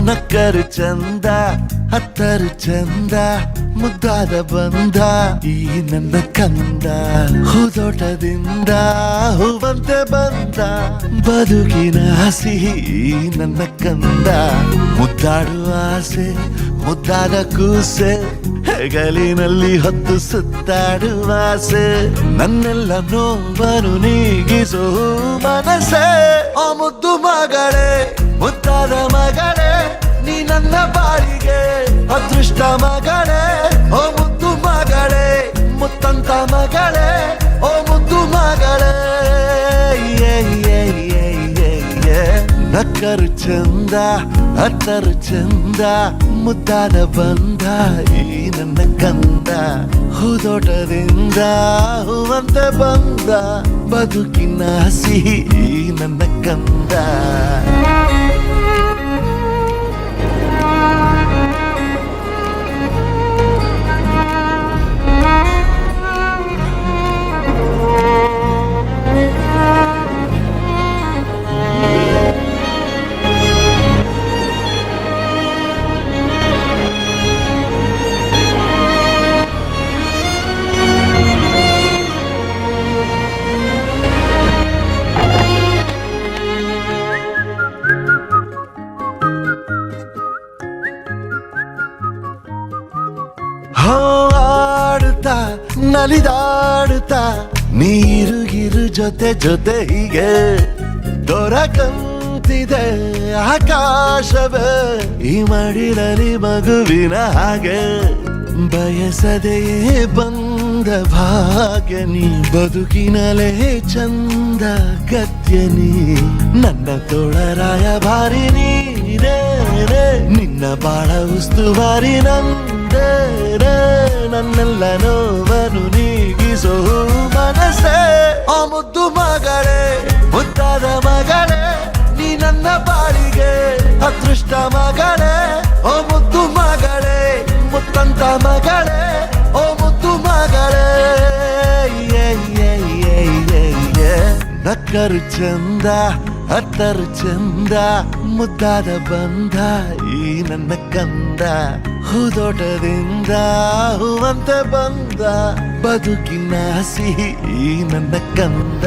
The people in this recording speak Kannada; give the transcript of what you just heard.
ನಕ್ಕರು ಚಂದ ಹತ್ತರು ಚಂದ ಮುದ್ದಾದ ಬಂದ ಈ ನನ್ನ ಕಂದ ಹೂದೋಟದಿಂದ ಹೂವಂತೆ ಬಂದ ಬದುಕಿನ ಸಿಹಿ ನನ್ನ ಕಂದ ಮುದ್ದಾಡುವ ಆಸೆ ಮುದ್ದಾದ ಕೂಸೆ ಹೆಗಲಿನಲ್ಲಿ ಹೊತ್ತು ಸುತ್ತಾಡುವ ಆಸೆ ನನ್ನೆಲ್ಲ ನೋವನ್ನು ನೀಗಿಸೋ ಮನಸ್ಸೇ ಆ ಮುದ್ದು ಮಗಳೇ ಮುದ್ದಾದ ಮಗಳೇ ನೀ ನನ್ನ ಬಾಳಿಗೆ ಅದೃಷ್ಟ ಮಗಳೇ ಓ ಮುದ್ದು ಮಗಳೇ ಮುತ್ತಂತ ಮಗಳೇ ಓ ಮುದ್ದು ಮಗಳೇ ನಕ್ಕರು ಚಂದ ಹತ್ತರು ಚಂದ ಮುದ್ದಾದ ಬಂದ ಈ ನನ್ನ ಕಂದ ಹೂದೋಟದಿಂದ ಹೂವಂತೆ ಬಂದ ಬದುಕಿನ ಸಿಹಿ ನನ್ನ ಕಂದ ಆಡುತ್ತಾ ನಲಿದಾಡುತ್ತಾ ನೀರುಗಿರು ಜೊತೆ ಜೊತೆ ಹೀಗೆ ದೊರಕಂತಿದೆ ಆಕಾಶವೇ ಈ ಮಡಿಲಲ್ಲಿ ಮಗುವಿನ ಹಾಗೆ ಬಯಸದೆಯೇ ಬಂದ ಭಾಗ್ಯ ನೀ ಬದುಕಿನಲೇ ಚಂದ ಗದ್ಯ ನೀ ನನ್ನ ತೋಳರಾಯ ಭಾರಿ ನೀರೇ ನಿನ್ನ ಬಾಳ ಉಸ್ತುವಾರಿ ನಂದೇ ನನ್ನೆಲ್ಲ ನೋವನ್ನು ನೀಗಿಸೋ ಮನಸ್ಸೇ ಆ ಮುದ್ದು ಮಗಳೇ ಮುದ್ದಾದ ಮಗಳೇ ನೀ ನನ್ನ ಬಾಳಿಗೆ ಅದೃಷ್ಟ ಮಗಳೇ ಓ ಮುದ್ದು ಮಗಳೇ ಮುತ್ತಂತ ಮಗಳೇ ಓ ಮುದ್ದು ಮಗಳೇ ನಕ್ಕರು ಚಂದ ಹತ್ತರು ಚಂದ ಮುದ್ದಾದ ಬಂದ ಈ ನನ್ನ ಕಂದ ಹೂದೋಟದಿಂದ ಹೂವಂತೆ ಬಂದ ಬದುಕಿನ ಸಿಹಿ ನನ್ನ ಕಂದ